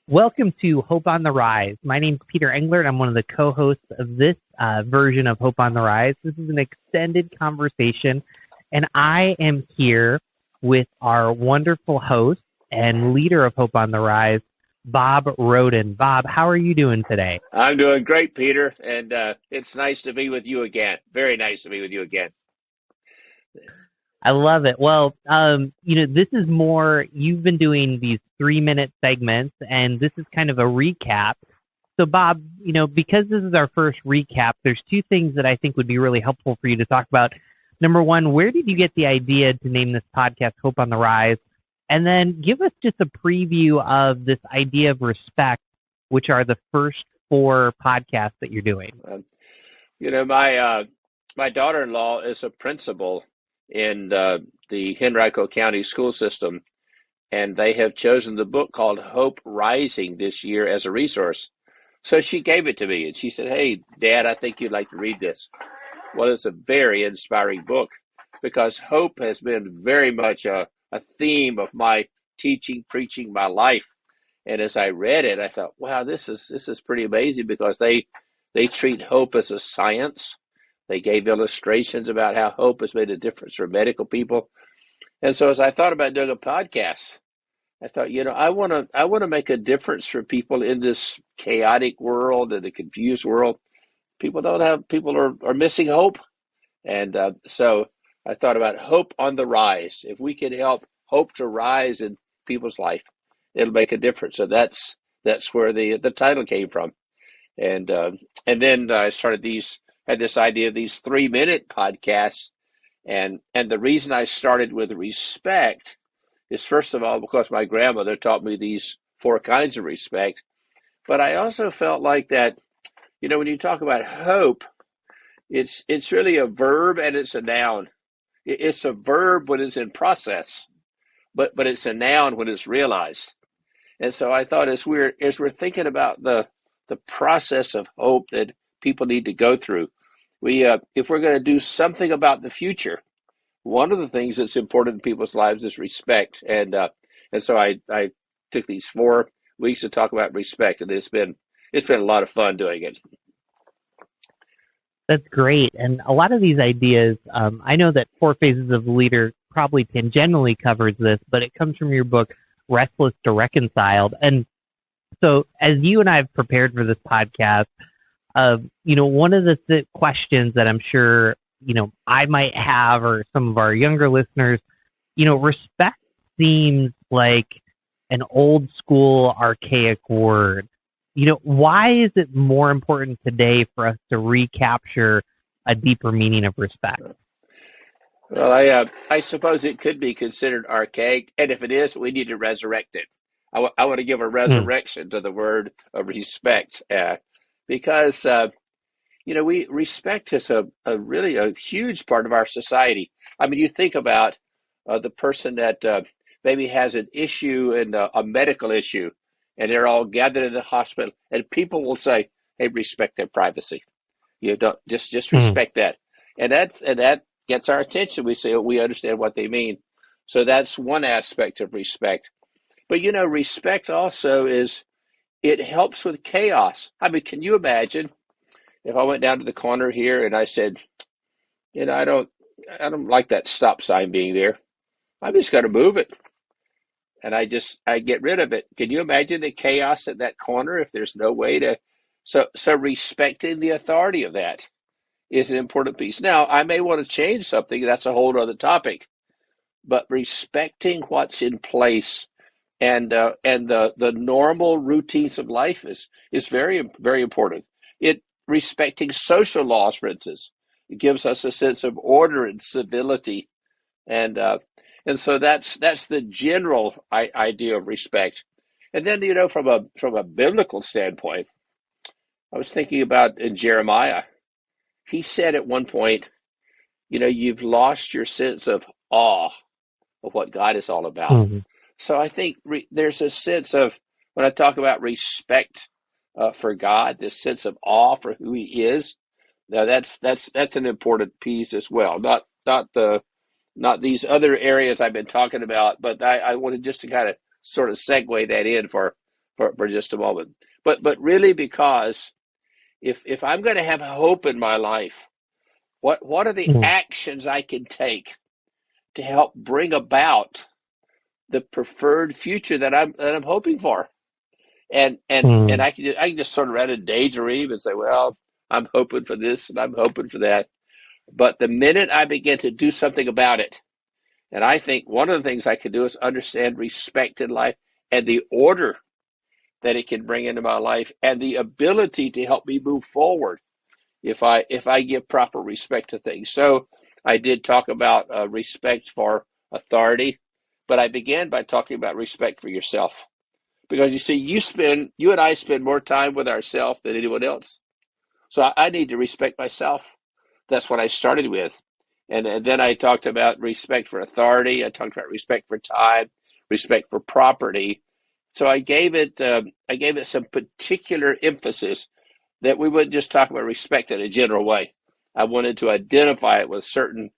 Welcome to Hope on the Rise. My name is Peter Englert. I'm one of the co-hosts of this version of Hope on the Rise. This is an extended conversation, and I am here with our wonderful host and leader of Hope on the Rise, Bob Roden. Bob, how are you doing today? I'm doing great, Peter, and it's nice to be with you again. Very nice to be with you again. I love it. Well, this is more, you've been doing these 3-minute segments, and this is kind of a recap. So, Bob, because this is our first recap, there's two things that I think would be really helpful for you to talk about. Number one, where did you get the idea to name this podcast Hope on the Rise? And then give us just a preview of this idea of respect, which are the first 4 podcasts that you're doing. My daughter-in-law is a principal in the Henrico County school system, and they have chosen the book called Hope Rising this year as a resource. So she gave it to me, and she said, "Hey, Dad, I think you'd like to read this." Well, it's a very inspiring book because hope has been very much a theme of my teaching, preaching, my life. And as I read it, I thought, wow, this is pretty amazing because they treat hope as a science. They gave illustrations about how hope has made a difference for medical people. And so as I thought about doing a podcast, I thought, I want to make a difference for people in this chaotic world and the confused world. People are missing hope. And so I thought about hope on the rise. If we can help hope to rise in people's life, it'll make a difference. So that's where the title came from. And then I had this idea of these 3-minute podcasts. And the reason I started with respect is, first of all, because my grandmother taught me these 4 kinds of respect. But I also felt like that, when you talk about hope, it's really a verb and it's a noun. It's a verb when it's in process, but it's a noun when it's realized. And so I thought as we're thinking about the process of hope that people need to go through, if we're going to do something about the future, one of the things that's important in people's lives is respect. And so I took these 4 weeks to talk about respect, and it's been a lot of fun doing it. That's great. And a lot of these ideas, I know that 4 Phases of the Leader probably tangentially covers this, but it comes from your book, Restless to Reconciled. And so as you and I have prepared for this podcast, one of the questions that I'm sure, I might have, or some of our younger listeners, respect seems like an old school, archaic word. Why is it more important today for us to recapture a deeper meaning of respect? Well, I suppose it could be considered archaic, and if it is, we need to resurrect it. I want to give a resurrection to the word of respect, because respect is a really a huge part of our society. I mean, you think about the person that maybe has an issue and a medical issue, and they're all gathered in the hospital, and people will say, "Hey, respect their privacy. You don't just respect that," and that gets our attention. We say, "Oh, we understand what they mean." So that's one aspect of respect. But respect also it helps with chaos. I mean, can you imagine if I went down to the corner here and I said, I don't like that stop sign being there. I'm just going to move it. And I get rid of it. Can you imagine the chaos at that corner if there's no way to? So respecting the authority of that is an important piece. Now, I may want to change something. That's a whole other topic. But respecting what's in place and the normal routines of life is very, very important. Respecting social laws, for instance, it gives us a sense of order and civility, and so that's the general idea of respect. And then from a biblical standpoint, I was thinking about in Jeremiah, he said at one point, you've lost your sense of awe of what God is all about. Mm-hmm. So I think there's a sense of, when I talk about respect for God, this sense of awe for who He is. Now that's an important piece as well. Not these other areas I've been talking about, but I wanted just to kind of sort of segue that in for for just a moment. But really, because if I'm going to have hope in my life, what are the Mm, actions I can take to help bring about the preferred future that I'm hoping for? And mm, I can just sort of run a daydream and say, well, I'm hoping for this and I'm hoping for that. But the minute I begin to do something about it, and I think one of the things I can do is understand respect in life and the order that it can bring into my life and the ability to help me move forward if I give proper respect to things. So I did talk about respect for authority, but I began by talking about respect for yourself. Because you see, you and I spend more time with ourselves than anyone else. So I need to respect myself. That's what I started with. And then I talked about respect for authority. I talked about respect for time, respect for property. So I gave it some particular emphasis that we wouldn't just talk about respect in a general way. I wanted to identify it with certain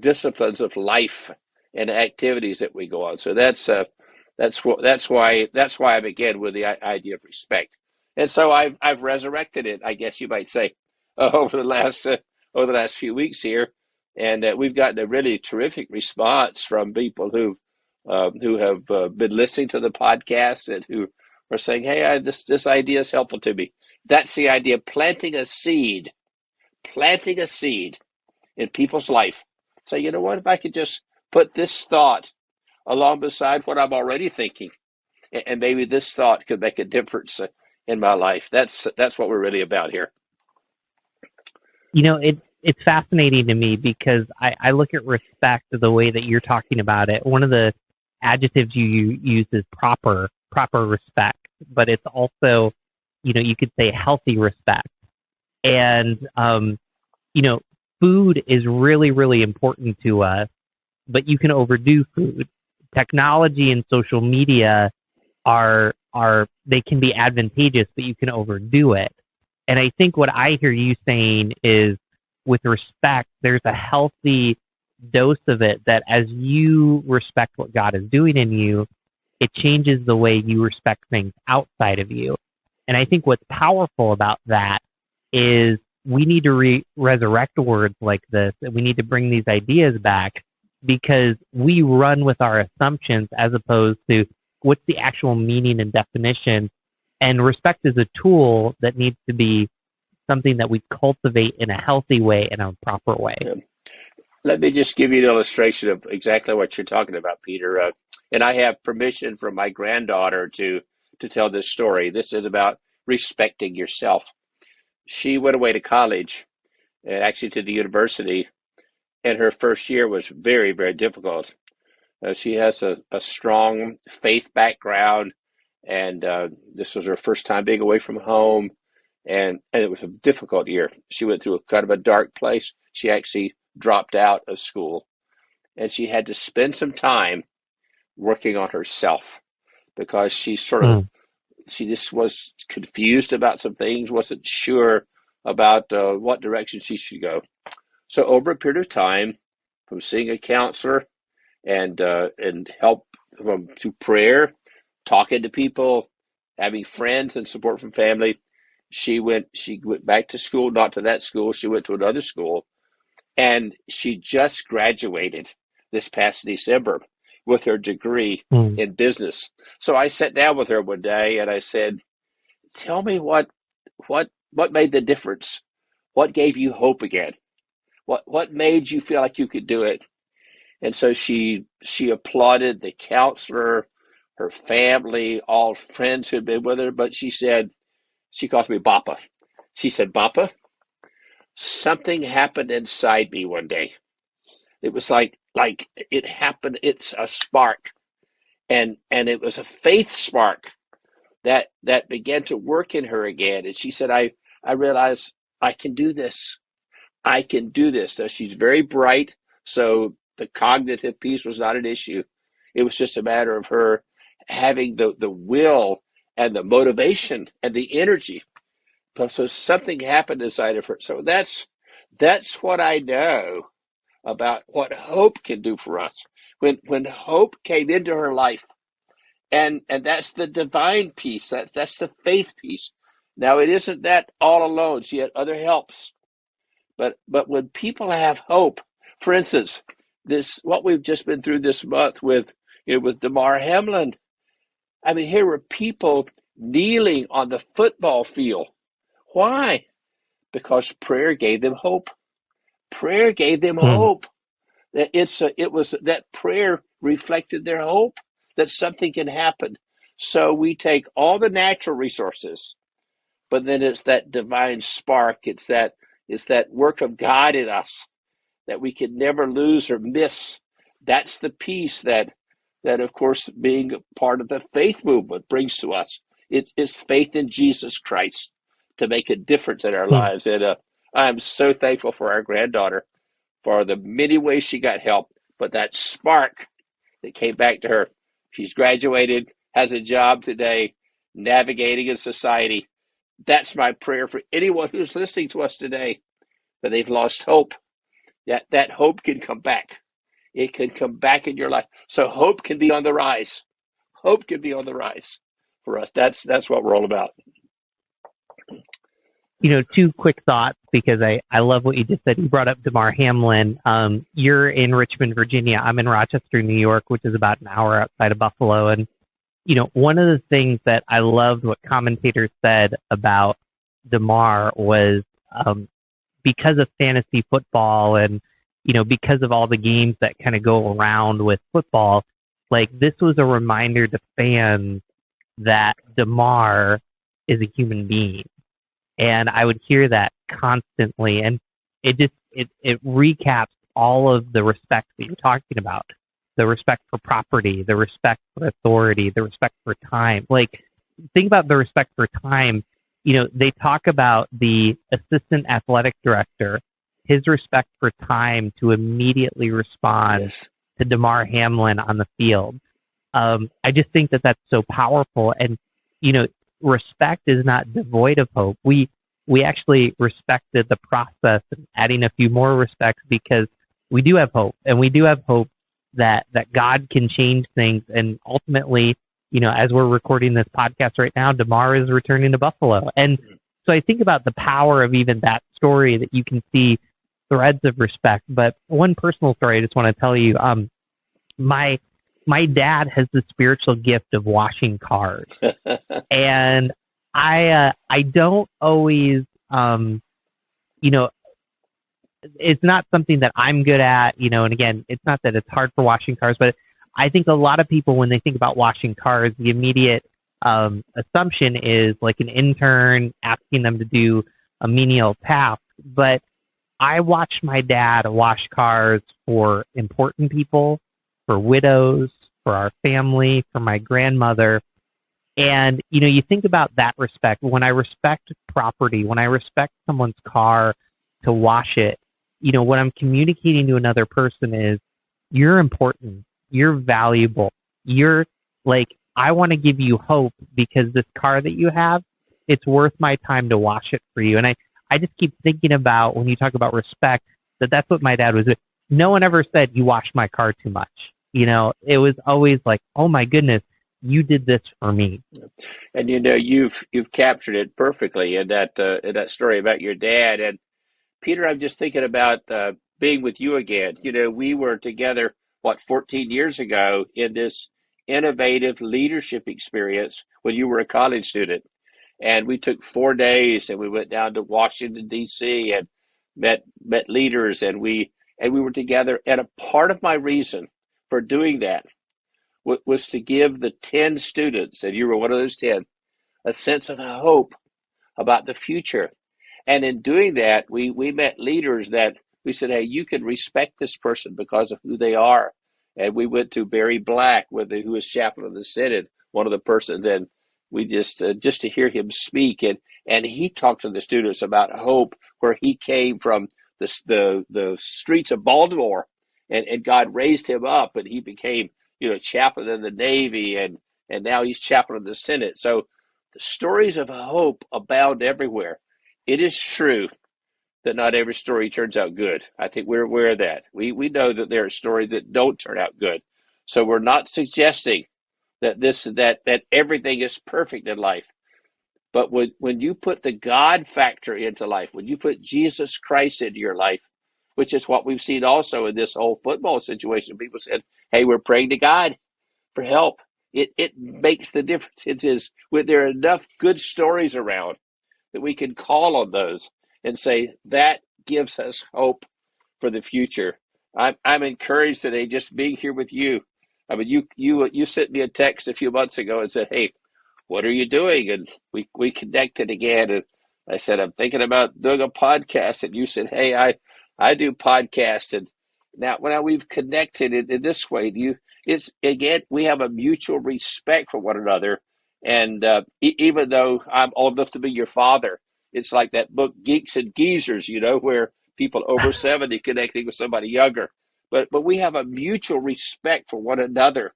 disciplines of life and activities that we go on. So that's why I began with the idea of respect, and so I've resurrected it, I guess you might say, over the last few weeks here, and we've gotten a really terrific response from people who have been listening to the podcast and who are saying, "Hey, this idea is helpful to me." That's the idea of planting a seed in people's life. So you know what? If I could just put this thought along beside what I'm already thinking, and maybe this thought could make a difference in my life. That's what we're really about here. it's fascinating to me because I look at respect the way that you're talking about it. One of the adjectives you use is proper respect, but it's also, you could say healthy respect. And, you know, food is really, really important to us, but you can overdo food. Technology and social media they can be advantageous, but you can overdo it. And I think what I hear you saying is, with respect, there's a healthy dose of it that as you respect what God is doing in you, it changes the way you respect things outside of you. And I think what's powerful about that is we need to resurrect words like this, and we need to bring these ideas back because we run with our assumptions as opposed to what's the actual meaning and definition. And respect is a tool that needs to be something that we cultivate in a healthy way, in a proper way. Yeah. Let me just give you an illustration of exactly what you're talking about, Peter. And I have permission from my granddaughter to tell this story. This is about respecting yourself. She went away to college, and actually to the university, and her first year was very, very difficult. She has a strong faith background, and this was her first time being away from home, and it was a difficult year. She went through a kind of a dark place. She actually dropped out of school, and she had to spend some time working on herself because Mm, she just was confused about some things, wasn't sure about what direction she should go. So over a period of time, from seeing a counselor and help from to prayer, talking to people, having friends and support from family, she went back to school, not to that school. She went to another school, and she just graduated this past December with her degree mm, in business. So I sat down with her one day and I said, "Tell me what made the difference? What gave you hope again? What made you feel like you could do it?" And so she applauded the counselor, her family, all friends who'd been with her, but she calls me Bappa. She said, "Bappa, something happened inside me one day. It was like it happened. It's a spark, and it was a faith spark that began to work in her again." And she said, "I realized I can do this. I can do this." Now, she's very bright, so the cognitive piece was not an issue. It was just a matter of her having the will and the motivation and the energy. So something happened inside of her. So that's what I know about what hope can do for us. When hope came into her life And that's the divine peace. That's the faith peace. Now it isn't that all alone. She had other helps. But when people have hope, for instance, this what we've just been through this month with Damar Hamlin. I mean, here were people kneeling on the football field. Why? Because prayer gave them hope. Prayer gave them Hmm. hope. It was that prayer reflected their hope that something can happen. So we take all the natural resources, but then it's that divine spark. It's that work of God in us that we can never lose or miss. That's the peace that of course being part of the faith movement brings to us. It's faith in Jesus Christ to make a difference in our Hmm. lives. And I'm so thankful for our granddaughter for the many ways she got help, but that spark that came back to her. She's graduated, has a job today, navigating in society. That's my prayer for anyone who's listening to us today, that they've lost hope. That hope can come back. It can come back in your life. So hope can be on the rise. Hope can be on the rise for us. That's what we're all about. Two quick thoughts because I love what you just said. You brought up Damar Hamlin. You're in Richmond, Virginia. I'm in Rochester, New York, which is about an hour outside of Buffalo. And, one of the things that I loved what commentators said about Damar was because of fantasy football and, because of all the games that kind of go around with football, like this was a reminder to fans that Damar is a human being. And I would hear that constantly, and it recaps all of the respect that you're talking about, the respect for property, the respect for authority, the respect for time. Like, think about the respect for time. They talk about the assistant athletic director, his respect for time to immediately respond Yes. to Damar Hamlin on the field. I just think that that's so powerful, and respect is not devoid of hope. We actually respected the process and adding a few more respects because we do have hope, and we do have hope that God can change things. And ultimately, as we're recording this podcast right now, Damar is returning to Buffalo, and so I think about the power of even that story, that you can see threads of respect. But one personal story I just want to tell you: my dad has the spiritual gift of washing cars, and I don't always it's not something that I'm good at, and again, it's not that it's hard for washing cars, but I think a lot of people, when they think about washing cars, the immediate assumption is like an intern asking them to do a menial task. But I watched my dad wash cars for important people, for widows, for our family, for my grandmother. And, you think about that respect. When I respect property, when I respect someone's car to wash it, what I'm communicating to another person is, you're important, you're valuable, you're like, I want to give you hope because this car that you have, it's worth my time to wash it for you. And I just keep thinking about, when you talk about respect, that's what my dad was doing. No one ever said, you washed my car too much. It was always like, oh my goodness, you did this for me. And you've captured it perfectly in that story about your dad. And Peter, I'm just thinking about being with you again. We were together 14 years ago in this innovative leadership experience when you were a college student, and we took 4 days and we went down to Washington D.C. and met leaders, and we were together. And a part of my reason for doing that was to give the 10 students, and you were one of those 10, a sense of hope about the future. And in doing that, we met leaders that we said, hey, you can respect this person because of who they are. And we went to Barry Black, who was chaplain of the Senate, one of the persons, and we just to hear him speak. And he talked to the students about hope, where he came from the streets of Baltimore, and God raised him up, and he became, chaplain in the Navy, and now he's chaplain of the Senate. So the stories of hope abound everywhere. It is true that not every story turns out good. I think we're aware of that. We know that there are stories that don't turn out good. So we're not suggesting that everything is perfect in life. But when you put the God factor into life, when you put Jesus Christ into your life, which is what we've seen also in this whole football situation, people said, "Hey, we're praying to God for help." It makes the difference. It is when there are enough good stories around that we can call on those and say that gives us hope for the future. I'm encouraged today just being here with you. I mean, you sent me a text a few months ago and said, "Hey, what are you doing?" And we connected again, and I said, "I'm thinking about doing a podcast." And you said, "Hey, I do podcasts." And now we've connected in this way. It's again, we have a mutual respect for one another. And even though I'm old enough to be your father, it's like that book Geeks and Geezers, where people over 70 connecting with somebody younger. But we have a mutual respect for one another,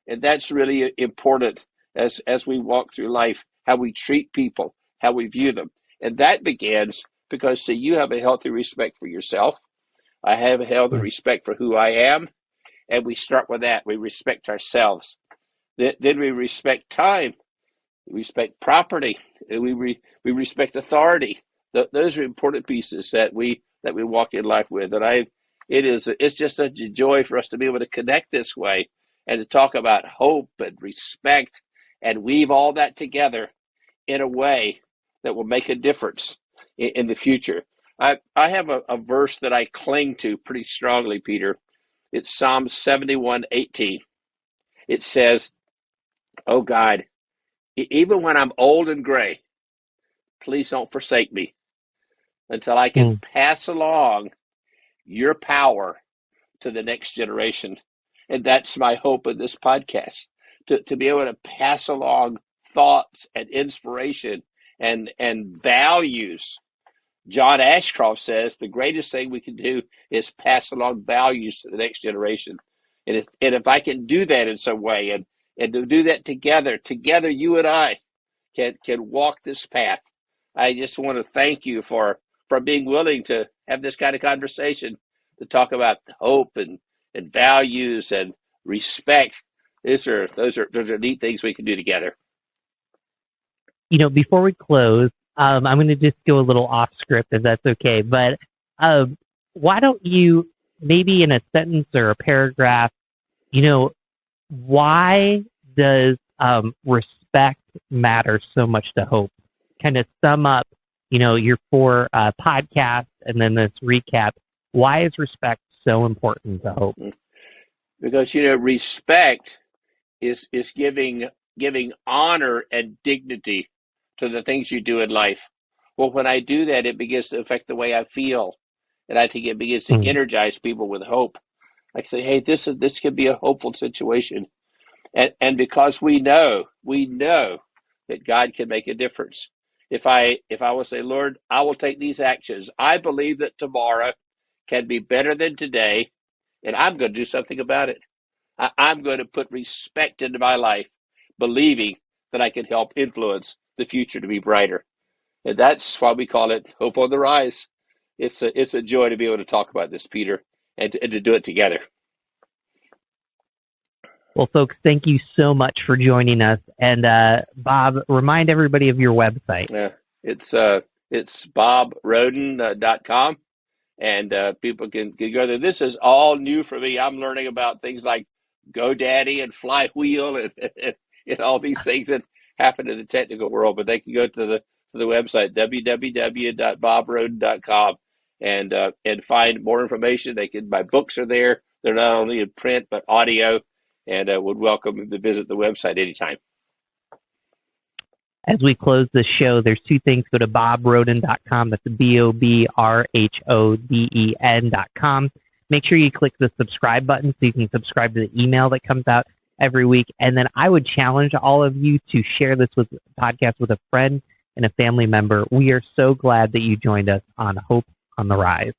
and that's really important as we walk through life, how we treat people, how we view them. And that begins because, see, you have a healthy respect for yourself. I have a healthy respect for who I am. And we start with that. We respect ourselves. Then we respect time. We respect property. And we respect authority. Those are important pieces that we walk in life with. And it's just such a joy for us to be able to connect this way and to talk about hope and respect and weave all that together in a way that will make a difference in the future. I have a verse that I cling to pretty strongly, Peter. It's Psalm 71:18. It says, "Oh God, even when I'm old and gray, please don't forsake me until I can pass along your power to the next generation." And that's my hope in this podcast, to be able to pass along thoughts and inspiration and values. John Ashcroft says the greatest thing we can do is pass along values to the next generation. And if I can do that in some way, and to do that together you and I can walk this path. I just want to thank you for being willing to have this kind of conversation, to talk about hope and values and respect. Those are neat things we can do together. Before we close, I'm going to just go a little off script, if that's okay. But why don't you, maybe in a sentence or a paragraph, why does respect matter so much to hope? Kind of sum up, your 4 podcasts and then this recap. Why is respect so important to hope? Because respect is giving honor and dignity to the things you do in life. Well, when I do that, it begins to affect the way I feel, and I think it begins to energize people with hope. I can say, "Hey, this can be a hopeful situation," and because we know that God can make a difference. If I will say, "Lord, I will take these actions. I believe that tomorrow can be better than today, and I'm going to do something about it. I'm going to put respect into my life, believing that I can help influence the future to be brighter." And that's why we call it Hope on the Rise. It's a joy to be able to talk about this, Peter, and to do it together. Well, folks, thank you so much for joining us. And Bob, remind everybody of your website. Yeah, it's bobroden.com, and people can go there. This is all new for me. I'm learning about things like GoDaddy and Flywheel and all these things that happen in the technical world. But they can go to the website, www.bobroden.com, and find more information. My books are there. They're not only in print but audio, and would welcome them to visit the website anytime. As we close the show, there's 2 things. Go to bobroden.com. That's BOBRHODEN.com. Make sure you click the subscribe button so you can subscribe to the email that comes out every week. And then I would challenge all of you to share this podcast with a friend and a family member. We are so glad that you joined us on Hope on the Rise.